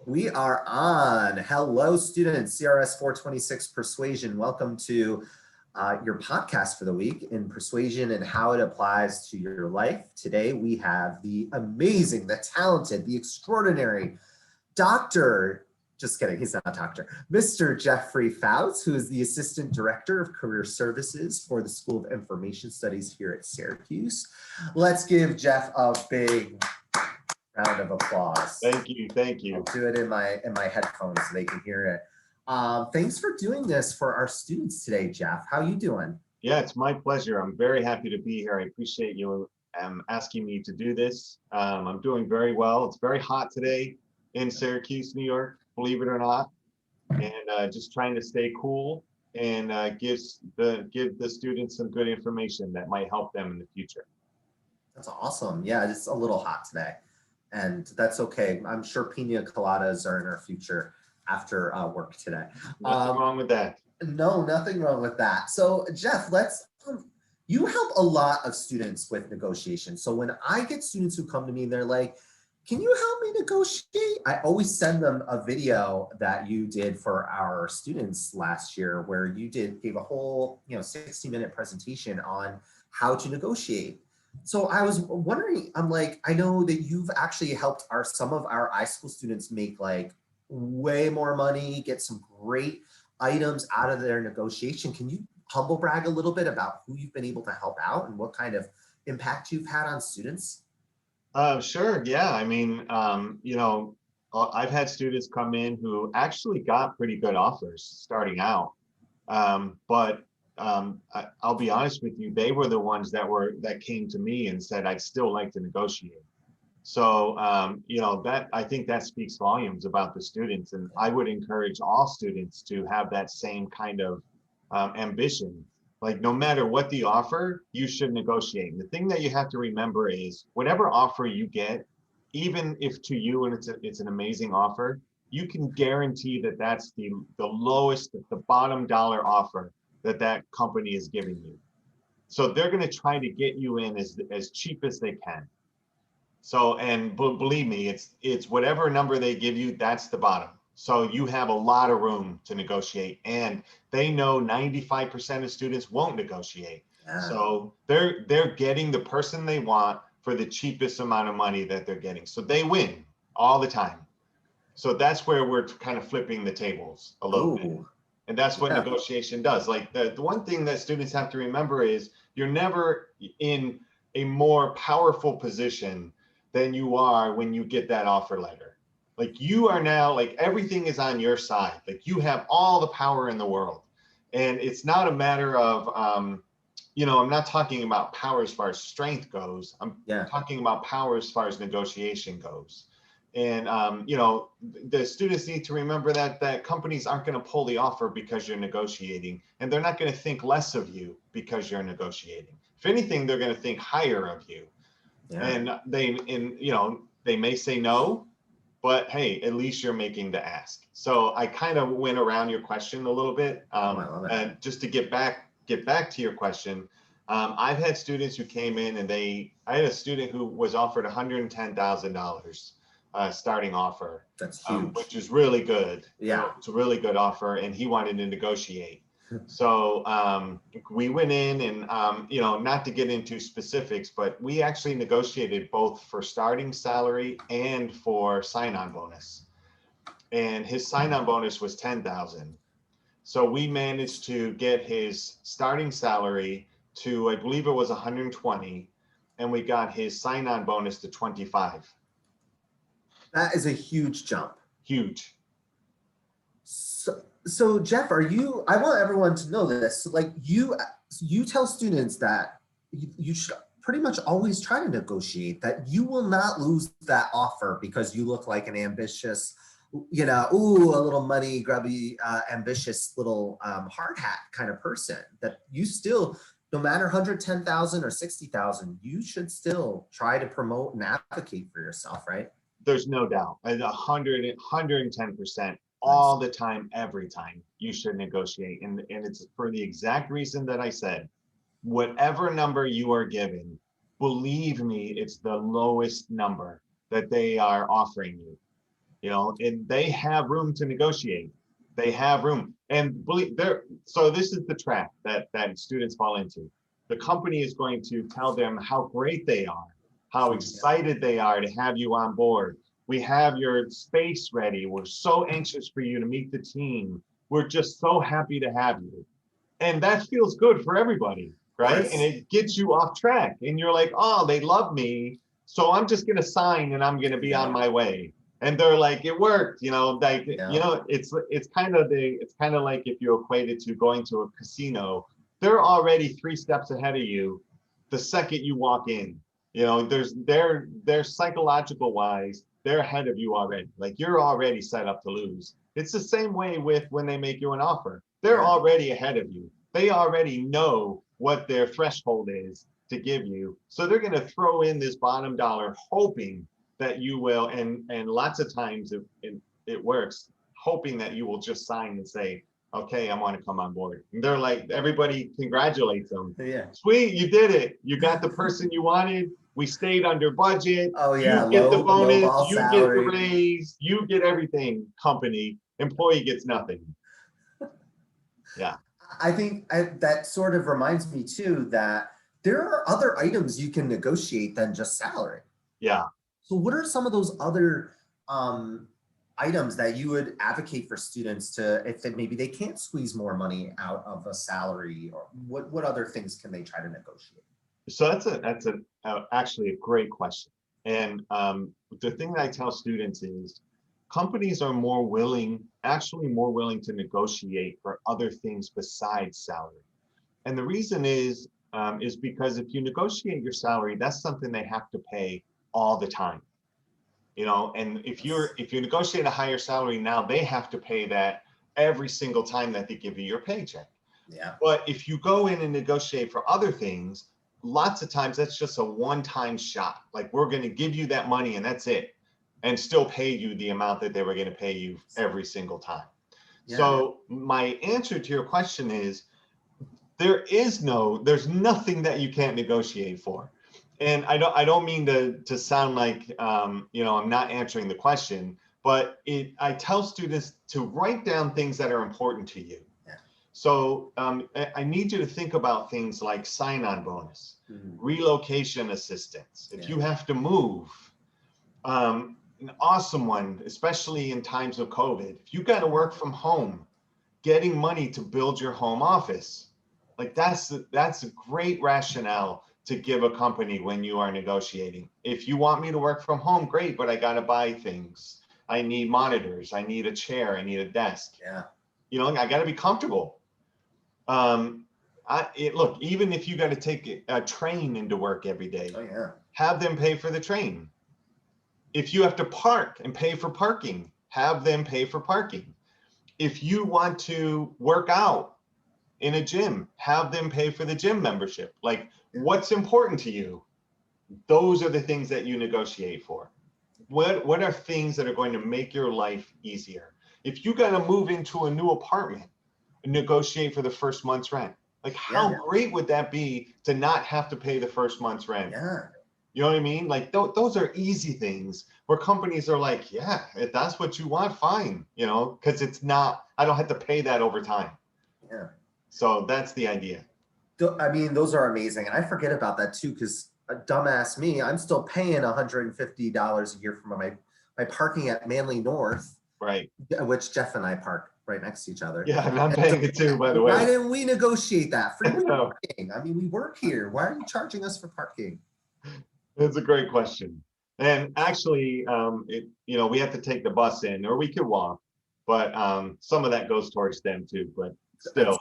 We are on. Hello, students. CRS 426 Persuasion. Welcome to your podcast for the week in Persuasion and how it applies to your life. Today, we have the amazing, the talented, the extraordinary Dr. Just kidding, he's not a doctor. Mr. Jeffrey Fouts, who is the Assistant Director of Career Services for the School of Information Studies here at Syracuse. Let's give Jeff a big round of applause. Thank you. Thank you. I'll do it in my headphones so they can hear it. Thanks for doing this for our students today, Jeff. How you doing? Yeah, it's my pleasure. I'm very happy to be here. I appreciate you asking me to do this. I'm doing very well. It's very hot today in Syracuse, New York, believe it or not, and just trying to stay cool and give the students some good information that might help them in the future. That's awesome. Yeah, it's a little hot today. And that's okay. I'm sure pina coladas are in our future after work today. Nothing wrong with that. No, nothing wrong with that. So Jeff, you help a lot of students with negotiation. So when I get students who come to me, they're like, can you help me negotiate? I always send them a video that you did for our students last year where you gave a whole 60-minute presentation on how to negotiate. So I was wondering, I know that you've actually helped some of our iSchool students make like way more money, get some great items out of their negotiation. Can you humble brag a little bit about who you've been able to help out and what kind of impact you've had on students? Sure. Yeah. I mean, I've had students come in who actually got pretty good offers starting out, but I'll be honest with you, they were the ones that came to me and said, I'd still like to negotiate. So, that I think that speaks volumes about the students. And I would encourage all students to have that same kind of ambition. Like no matter what the offer, you should negotiate. And the thing that you have to remember is whatever offer you get, even if to you and it's an amazing offer, you can guarantee that that's the lowest, the bottom dollar offer that company is giving you. So they're going to try to get you in as cheap as they can. So, and believe me, it's whatever number they give you, that's the bottom. So you have a lot of room to negotiate, and they know 95% of students won't negotiate. Yeah. So they're getting the person they want for the cheapest amount of money that they're getting. So they win all the time. So that's where we're kind of flipping the tables a little bit. And that's what negotiation does. Like the one thing that students have to remember is you're never in a more powerful position than you are when you get that offer letter. Like you are now, like everything is on your side. Like you have all the power in the world. And it's not a matter of, I'm not talking about power as far as strength goes. I'm talking about power as far as negotiation goes. And, the students need to remember that companies aren't going to pull the offer because you're negotiating, and they're not going to think less of you because you're negotiating. If anything, they're going to think higher of you. Yeah. And they may say no, but hey, at least you're making the ask. So I kind of went around your question a little bit. And just to get back to your question, I've had students who came in and I had a student who was offered $110,000 starting offer. That's huge. Which is really good. Yeah. It's a really good offer, and he wanted to negotiate. So we went in and, not to get into specifics, but we actually negotiated both for starting salary and for sign-on bonus. And his sign-on bonus was $10,000. So we managed to get his starting salary to, I believe it was 120, and we got his sign-on bonus to 25. That is a huge jump. Huge. So Jeff, I want everyone to know this, like you tell students that you should pretty much always try to negotiate, that you will not lose that offer because you look like an ambitious, a little money grubby, ambitious little hard hat kind of person, that you still, no matter 110,000 or 60,000, you should still try to promote and advocate for yourself, right? There's no doubt. 110%. All the time, every time you should negotiate. And it's for the exact reason that I said, whatever number you are given, believe me, it's the lowest number that they are offering you. and they have room to negotiate. They have room. And believe so this is the trap that students fall into. The company is going to tell them how great they are, how excited they are to have you on board. We have your space ready. We're so anxious for you to meet the team. We're just so happy to have you. And that feels good for everybody, right? And it gets you off track. And you're like, oh, they love me. So I'm just going to sign and I'm going to be on my way. And they're like, it worked, it's kind of like if you equate it to going to a casino, they're already 3 steps ahead of you the second you walk in. They're psychological wise, they're ahead of you already. Like you're already set up to lose. It's the same way with when they make you an offer. They're already ahead of you. They already know what their threshold is to give you. So they're going to throw in this bottom dollar, hoping that you will, and lots of times it works, hoping that you will just sign and say, okay, I want to come on board. And they're like, everybody congratulates them. Yeah. Sweet, you did it. You got the person you wanted. We stayed under budget. Oh yeah, you get the bonus, you salary. get the raise, you get everything. Company, employee gets nothing. Yeah. I think that sort of reminds me too that there are other items you can negotiate than just salary. Yeah. So what are some of those other items that you would advocate for students to, if maybe they can't squeeze more money out of a salary, or what other things can they try to negotiate? So that's actually a great question. And the thing that I tell students is companies are actually more willing to negotiate for other things besides salary. And the reason is because if you negotiate your salary, that's something they have to pay all the time. And if you negotiate a higher salary now, they have to pay that every single time that they give you your paycheck. Yeah. But if you go in and negotiate for other things, lots of times that's just a one-time shot. Like we're going to give you that money and that's it, and still pay you the amount that they were going to pay you every single time. Yeah. So my answer to your question is there's nothing that you can't negotiate for. And I don't mean to sound like I'm not answering the question, but I tell students to write down things that are important to you. Yeah. So I need you to think about things like sign-on bonus, relocation assistance, if you have to move, an awesome one, especially in times of COVID, if you got to work from home, getting money to build your home office, like that's a great rationale to give a company when you are negotiating. If you want me to work from home, great, but I got to buy things. I need monitors. I need a chair. I need a desk. Yeah. I got to be comfortable. Look, even if you got to take a train into work every day, have them pay for the train. If you have to park and pay for parking, have them pay for parking. If you want to work out in a gym, have them pay for the gym membership. Like, what's important to you? Those are the things that you negotiate for. What are things that are going to make your life easier? If you got to move into a new apartment, negotiate for the first month's rent. Like, how great would that be to not have to pay the first month's rent? Yeah. You know what I mean? Like those are easy things where companies are like, yeah, if that's what you want, fine, because I don't have to pay that over time. Yeah. So that's the idea. I mean, those are amazing. And I forget about that too, because dumbass me, I'm still paying $150 a year for my parking at Manly North. Right. Which Jeff and I park right next to each other. Yeah, and I'm paying it too, by the way. Why didn't we negotiate that? Free parking. I mean, we work here. Why are you charging us for parking? That's a great question. And actually, we have to take the bus in, or we could walk, but some of that goes towards them too. But still,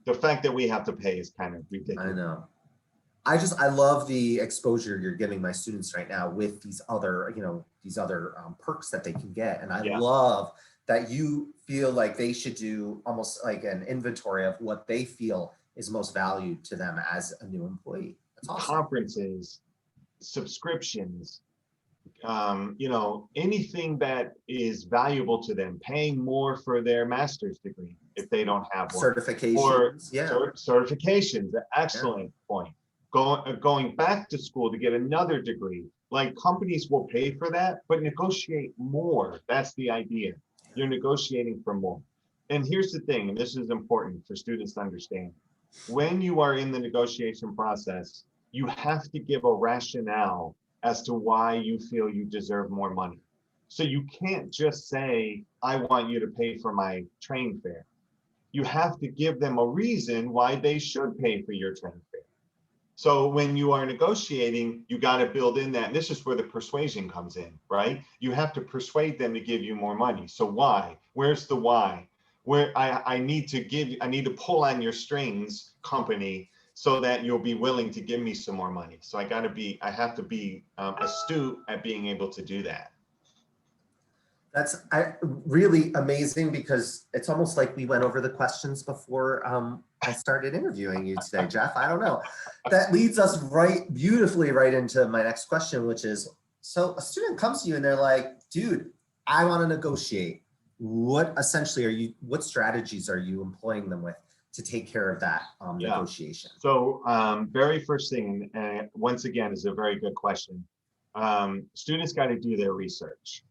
the fact that we have to pay is kind of ridiculous. I know. I love the exposure you're giving my students right now with these other, perks that they can get. And I love that you feel like they should do almost like an inventory of what they feel is most valued to them as a new employee. That's awesome. Conferences, subscriptions, anything that is valuable to them, paying more for their master's degree if they don't have one. Certifications. Or certifications, excellent point. Going back to school to get another degree. Like companies will pay for that, but negotiate more. That's the idea. You're negotiating for more. And here's the thing, and this is important for students to understand. When you are in the negotiation process, you have to give a rationale as to why you feel you deserve more money. So you can't just say, I want you to pay for my train fare. You have to give them a reason why they should pay for your train fare. So when you are negotiating, you got to build in that. And this is where the persuasion comes in, right? You have to persuade them to give you more money. So why? Where's the why? Where I need to pull on your strings, company, so that you'll be willing to give me some more money. So I have to be astute at being able to do that. That's really amazing, because it's almost like we went over the questions before I started interviewing you today, Jeff. I don't know. That leads us beautifully right into my next question, which is, so a student comes to you and they're like, dude, I want to negotiate. What strategies are you employing them with to take care of that negotiation? So very first thing, and once again, is a very good question. Students got to do their research.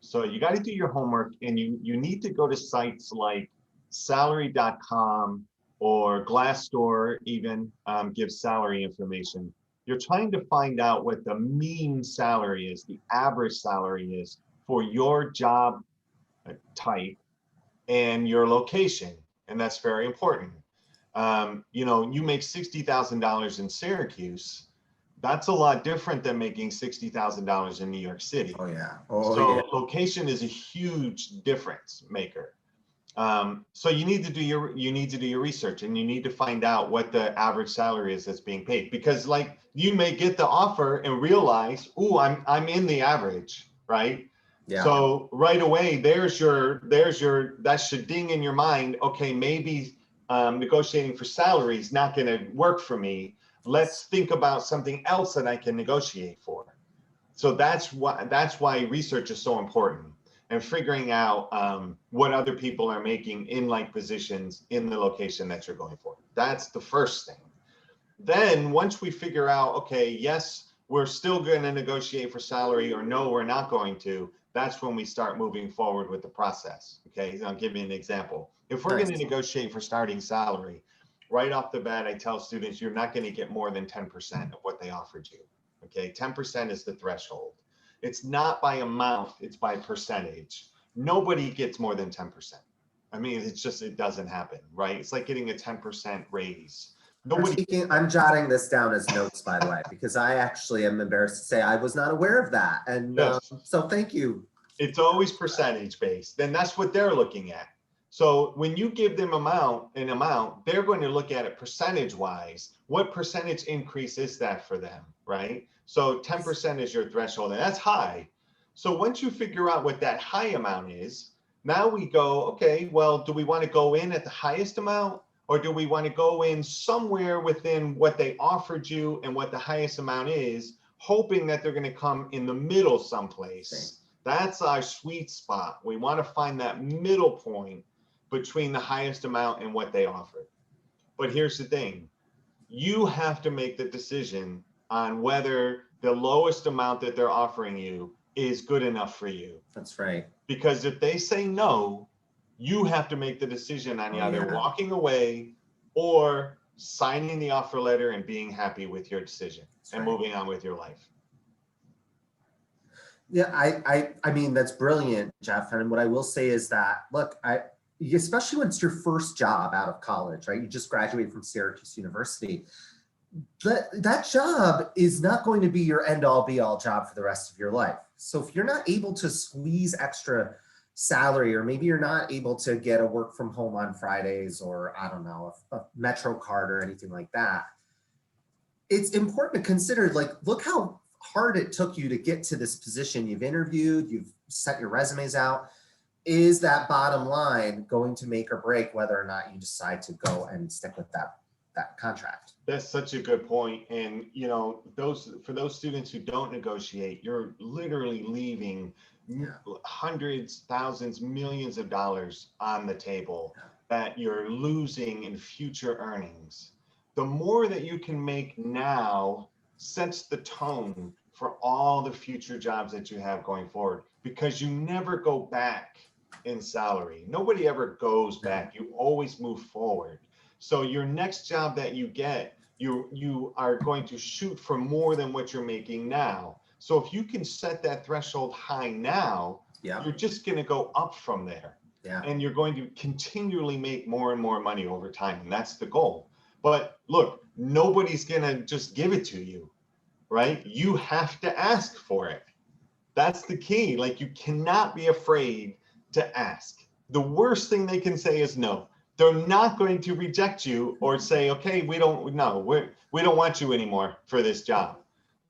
So you got to do your homework, and you need to go to sites like salary.com or Glassdoor even gives salary information. You're trying to find out what the mean salary is, the average salary is for your job type and your location. And that's very important. You make $60,000 in Syracuse. That's a lot different than making $60,000 in New York City. Oh yeah. Location is a huge difference maker. So you need to do your research, and you need to find out what the average salary is that's being paid, because like you may get the offer and realize, oh, I'm in the average, right? Yeah. So right away, that should ding in your mind. Okay, maybe negotiating for salary is not going to work for me. Let's think about something else that I can negotiate for. So that's why research is so important, and figuring out what other people are making in like positions in the location that you're going for. That's the first thing. Then once we figure out, okay, yes, we're still going to negotiate for salary, or no, we're not going to, that's when we start moving forward with the process. Okay, so I'll give you an example. If we're going to negotiate for starting salary, right off the bat, I tell students, you're not going to get more than 10% of what they offered you. Okay, 10% is the threshold. It's not by amount, it's by percentage. Nobody gets more than 10%. I mean, it doesn't happen, right? It's like getting a 10% raise. I'm jotting this down as notes, by the way, because I actually am embarrassed to say I was not aware of that. And yes. So thank you. It's always percentage based. Then that's what they're looking at. So when you give them an amount, they're going to look at it percentage wise. What percentage increase is that for them, right? So 10% is your threshold, and that's high. So once you figure out what that high amount is, now we go, okay, well, do we want to go in at the highest amount, or do we want to go in somewhere within what they offered you and what the highest amount is, hoping that they're going to come in the middle someplace? Okay. That's our sweet spot. We want to find that middle point between the highest amount and what they offered. But here's the thing. You have to make the decision on whether the lowest amount that they're offering you is good enough for you. That's right. Because if they say no, you have to make the decision on either walking away or signing the offer letter and being happy with your decision and moving on with your life. Yeah, I mean, that's brilliant, Jeff. And what I will say is that, look, especially when it's your first job out of college, right? You just graduated from Syracuse University. That job is not going to be your end all be all job for the rest of your life. So if you're not able to squeeze extra salary, or maybe you're not able to get a work from home on Fridays, or I don't know, a Metro card or anything like that, it's important to consider, like, look how hard it took you to get to this position. You've interviewed, you've sent your resumes out. Is that bottom line going to make or break whether or not you decide to go and stick with that contract? That's such a good point. And for those students who don't negotiate, you're literally leaving hundreds, thousands, millions of dollars on the table that you're losing in future earnings. The more that you can make now sets the tone for all the future jobs that you have going forward, because you never go back in salary. Nobody ever goes back. You always move forward. So your next job that you get, you are going to shoot for more than what you're making now. So if you can set that threshold high now, Yeah. you're just going to go up from there. Yeah. And you're going to continually make more and more money over time. And that's the goal. But look, nobody's going to just give it to you, right? You have to ask for it. That's the key. Like, you cannot be afraid to ask. The worst thing they can say is no. They're not going to reject you or say, okay, we don't want you anymore for this job.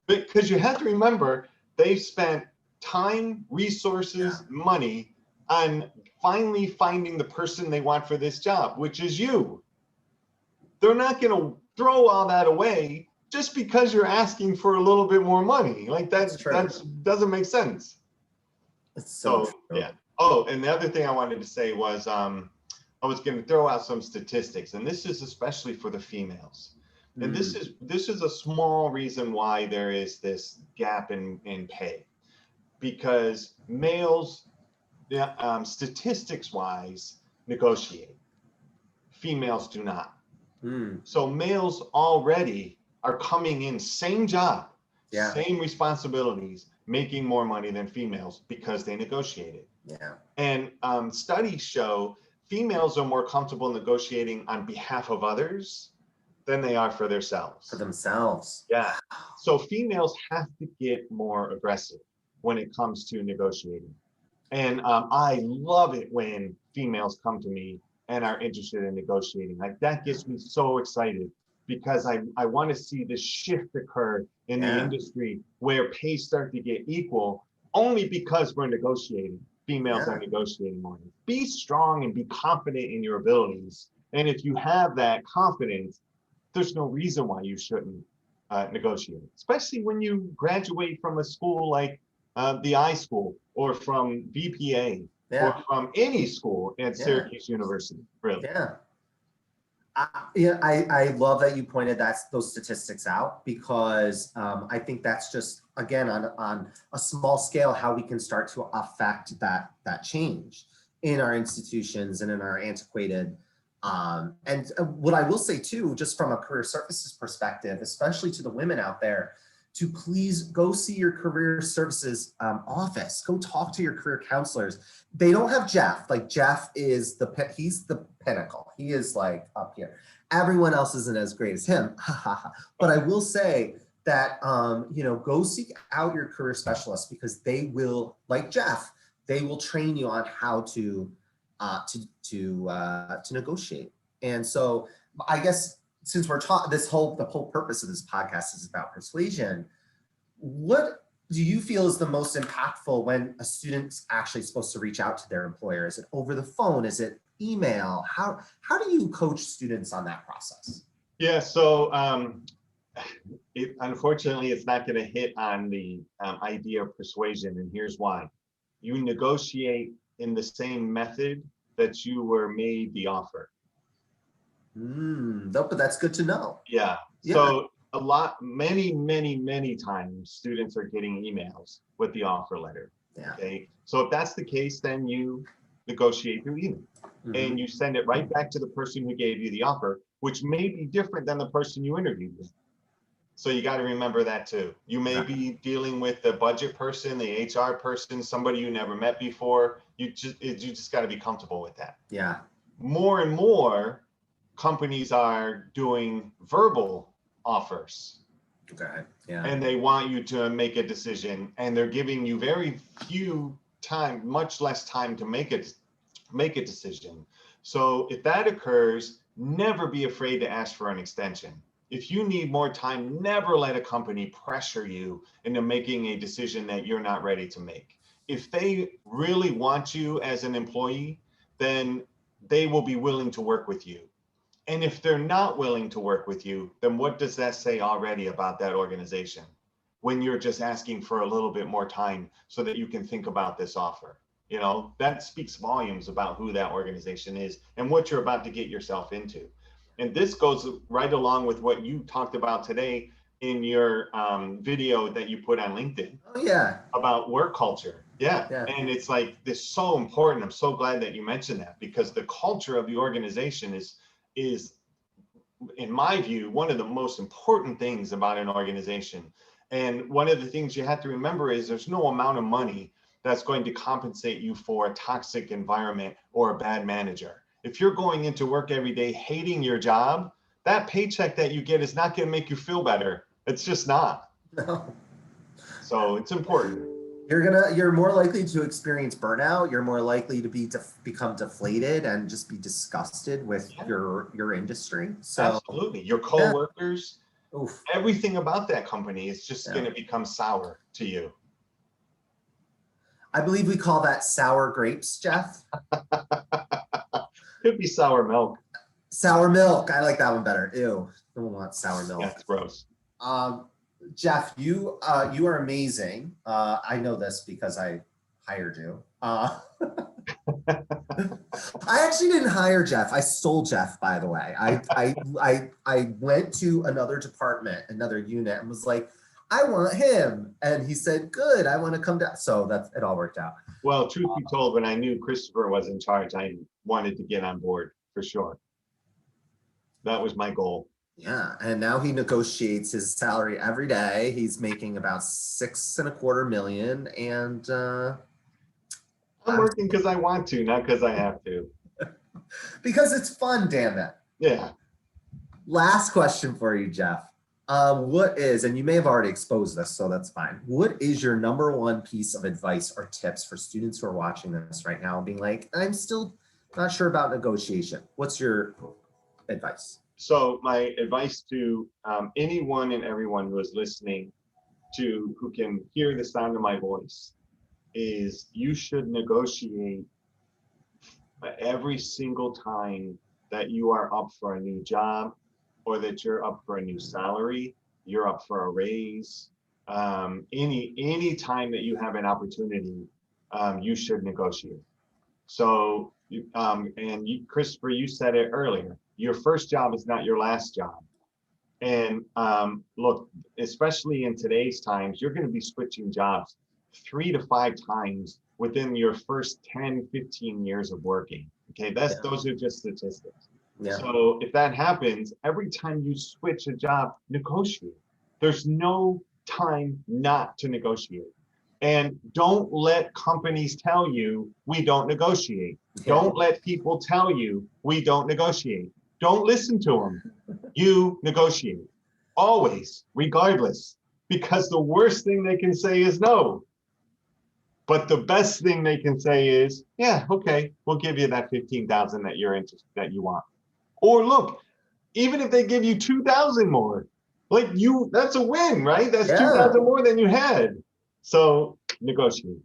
Because you have to remember, they've spent time, resources, money on finally finding the person they want for this job, which is you. They're not going to throw all that away just because you're asking for a little bit more money. Like, that doesn't make sense. It's so true. Yeah. Oh, and the other thing I wanted to say was, I was going to throw out some statistics, and this is especially for the females. And this is a small reason why there is this gap in pay, because males, statistics wise, negotiate. Females do not. So males already are coming in, same job, same responsibilities, making more money than females because they negotiated. Yeah. And studies show females are more comfortable negotiating on behalf of others than they are for themselves. For themselves. Yeah. So females have to get more aggressive when it comes to negotiating. And I love it when females come to me and are interested in negotiating. Like, that gets me so excited, because I want to see this shift occur in the industry where pay start to get equal, only because we're negotiating. Females are negotiating more. Be strong and be confident in your abilities. And if you have that confidence, there's no reason why you shouldn't negotiate, especially when you graduate from a school like the I School, or from VPA, or from any school at Syracuse University, really. Yeah. I love that you pointed those statistics out, because I think that's just, again, on a small scale, how we can start to affect that change in our institutions and in our antiquated. And what I will say too, just from a career services perspective, especially to the women out there, to please go see your career services office. Go talk to your career counselors. They don't have Jeff. Like, Jeff is he's the pinnacle. He is like up here. Everyone else isn't as great as him. But I will say that, go seek out your career specialist, because they will, like Jeff, they will train you on how to negotiate. And so I guess, since we're talking, the whole purpose of this podcast is about persuasion, what do you feel is the most impactful when a student's actually supposed to reach out to their employer? Is it over the phone? Is it email? How do you coach students on that process? Yeah, so unfortunately, it's not going to hit on the idea of persuasion, and here's why. You negotiate in the same method that you were made the offer. No, but that's good to know. Yeah. So many times students are getting emails with the offer letter. Okay. So if that's the case, then you negotiate through email, and you send it right back to the person who gave you the offer, which may be different than the person you interviewed with. So you got to remember that too. You may be dealing with the budget person, the HR person, somebody you never met before. You just got to be comfortable with that. Yeah. More and more companies are doing verbal offers. Okay. Yeah. And they want you to make a decision, and they're giving you much less time to make a decision. So if that occurs, never be afraid to ask for an extension. If you need more time, never let a company pressure you into making a decision that you're not ready to make. If they really want you as an employee, then they will be willing to work with you. And if they're not willing to work with you, then what does that say already about that organization, when you're just asking for a little bit more time so that you can think about this offer? That speaks volumes about who that organization is and what you're about to get yourself into. And this goes right along with what you talked about today, in your video that you put on LinkedIn Oh yeah. about work culture. Yeah. Yeah. And it's like, this is so important. I'm so glad that you mentioned that, because the culture of the organization is, in my view, one of the most important things about an organization. And one of the things you have to remember is there's no amount of money that's going to compensate you for a toxic environment or a bad manager. If you're going into work every day hating your job, that paycheck that you get is not going to make you feel better. It's just not. No. So it's important. You're more likely to experience burnout. You're more likely to become deflated and just be disgusted with Yeah. your industry. So Absolutely. Your yeah. coworkers, Oof. everything about that company is just Yeah. going to become sour to you. I believe we call that sour grapes, Jeff. Could be sour milk. Sour milk. I like that one better. Ew. No one wants sour milk. That's gross. Jeff, you are amazing. I know this because I hired you. I actually didn't hire Jeff. I stole Jeff, by the way. I went to another department, another unit, and was like, I want him. And he said, good, I want to come down. So it all worked out. Well, truth be told, when I knew Christopher was in charge, I wanted to get on board for sure. That was my goal. Yeah, and now he negotiates his salary every day. He's making about $6.25 million, and I'm working because I want to, not because I have to. because it's fun, damn it. Yeah. Last question for you, Jeff. What is, and you may have already exposed this, so that's fine. What is your number one piece of advice or tips for students who are watching this right now and being like, I'm still not sure about negotiation? What's your advice? So my advice to anyone and everyone who is listening who can hear the sound of my voice is you should negotiate every single time that you are up for a new job, or that you're up for a new salary, you're up for a raise. Any time that you have an opportunity, you should negotiate. So, Christopher, you said it earlier. Your first job is not your last job. And look, especially in today's times, you're going to be switching jobs 3 to 5 times within your first 10, 15 years of working. Okay, those are just statistics. Yeah. So if that happens, every time you switch a job, negotiate. There's no time not to negotiate. And don't let companies tell you we don't negotiate. Yeah. Don't let people tell you we don't negotiate. Don't listen to them. You negotiate. Always, regardless. Because the worst thing they can say is no. But the best thing they can say is, yeah, okay, we'll give you that 15,000 that you're interested, that you want. Or look, even if they give you 2,000 more, like that's a win, right? That's 2,000 more than you had. So negotiate.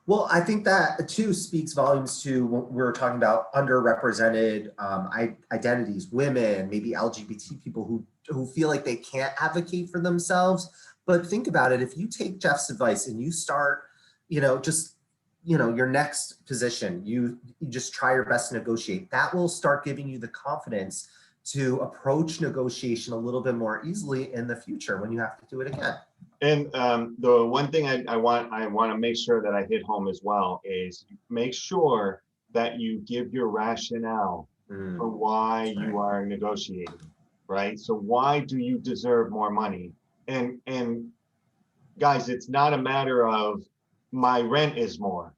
Well, I think that too speaks volumes to what we're talking about, underrepresented identities, women, maybe LGBT people who feel like they can't advocate for themselves. But think about it, if you take Jeff's advice and you start, your next position, you just try your best to negotiate, that will start giving you the confidence to approach negotiation a little bit more easily in the future when you have to do it again. And the one thing I want to make sure that I hit home as well is make sure that you give your rationale for why you are negotiating, right? So why do you deserve more money? And guys, it's not a matter of my rent is more.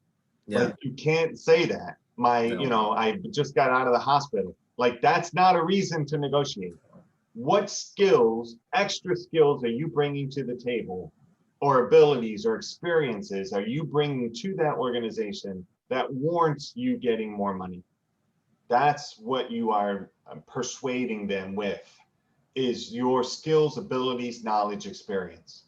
Yeah. Like you can't say that. I just got out of the hospital. Like that's not a reason to negotiate. What skills, extra skills are you bringing to the table, or abilities or experiences are you bringing to that organization that warrants you getting more money? That's what you are persuading them with, is your skills, abilities, knowledge, experience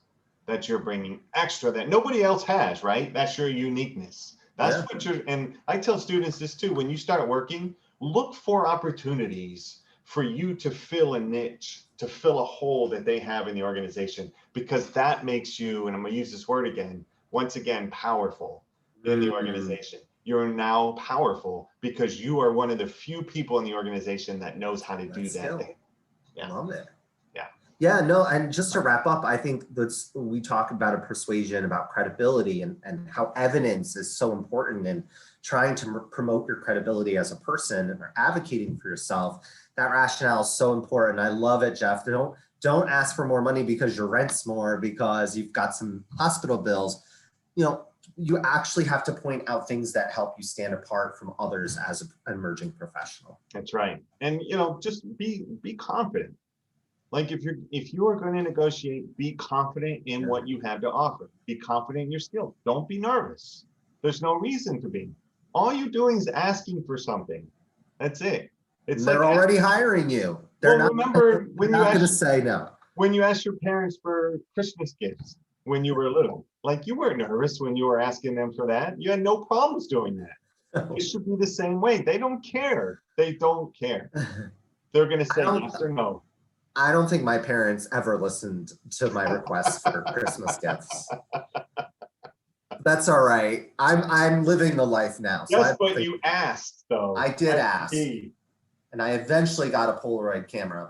that you're bringing extra that nobody else has, right? That's your uniqueness. That's what and I tell students this too, when you start working, look for opportunities for you to fill a niche, to fill a hole that they have in the organization, because that makes you, and I'm gonna use this word again, once again, powerful in the organization. You're now powerful because you are one of the few people in the organization that knows how to do that thing. Yeah. I love it. Yeah. Yeah, no, and just to wrap up, I think that's we talk about a persuasion, about credibility, and how evidence is so important in trying to promote your credibility as a person or advocating for yourself. That rationale is so important. I love it, Jeff. Don't ask for more money because your rent's more, because you've got some hospital bills. You know, you actually have to point out things that help you stand apart from others as an emerging professional. That's right. And just be confident. Like if you are going to negotiate, be confident in what you have to offer. Be confident in your skills. Don't be nervous. There's no reason to be. All you're doing is asking for something. That's it. It's They're like already hiring you. They're well, not, remember when they're you not going to asked say no. when you asked your parents for Christmas gifts when you were little. Like you weren't nervous when you were asking them for that. You had no problems doing that. It should be the same way. They don't care. They don't care. They're going to say yes or no. I don't think my parents ever listened to my requests for Christmas gifts. That's all right. I'm living the life now. So Yes, but you asked though. I did That's ask. key. And I eventually got a Polaroid camera.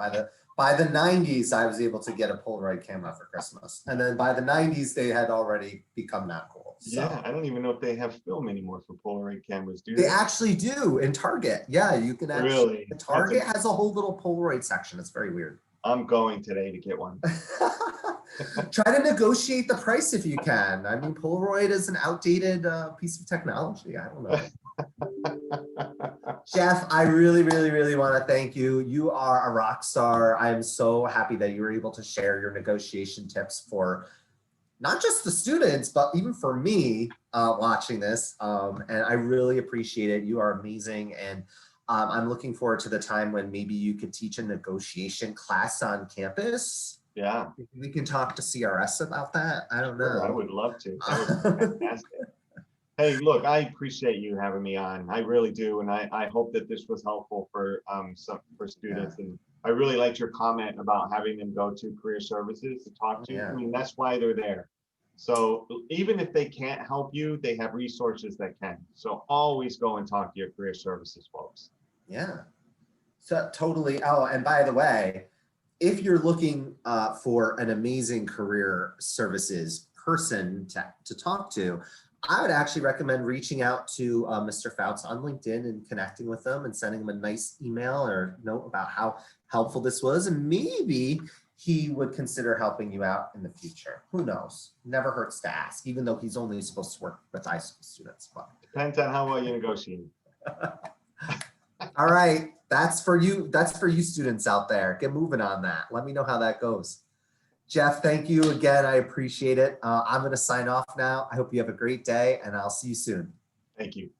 By the 90s, I was able to get a Polaroid camera for Christmas. And then by the 90s, they had already become that cool. So. Yeah, I don't even know if they have film anymore for Polaroid cameras, do they? They actually do in Target. Yeah, you can actually. Really? Target has a whole little Polaroid section. It's very weird. I'm going today to get one. Try to negotiate the price if you can. I mean, Polaroid is an outdated piece of technology. I don't know. Jeff, I really, really, really want to thank you. You are a rock star. I'm so happy that you were able to share your negotiation tips for not just the students, but even for me watching this. And I really appreciate it. You are amazing. And I'm looking forward to the time when maybe you could teach a negotiation class on campus. Yeah. We can talk to CRS about that. I don't know. Sure, I would love to. That would be fantastic. Hey, look, I appreciate you having me on. I really do. And I hope that this was helpful for students. Yeah. And I really liked your comment about having them go to career services to talk to. Yeah. I mean, that's why they're there. So even if they can't help you, they have resources that can. So always go and talk to your career services folks. Yeah. So totally. Oh, and by the way, if you're looking for an amazing career services person to talk to, I would actually recommend reaching out to Mr. Fouts on LinkedIn and connecting with them and sending him a nice email or note about how helpful this was. And maybe he would consider helping you out in the future. Who knows? Never hurts to ask, even though he's only supposed to work with high school students. But. Depends on how well you negotiate. All right. That's for you. That's for you students out there. Get moving on that. Let me know how that goes. Jeff, thank you again. I appreciate it. I'm going to sign off now. I hope you have a great day and I'll see you soon. Thank you.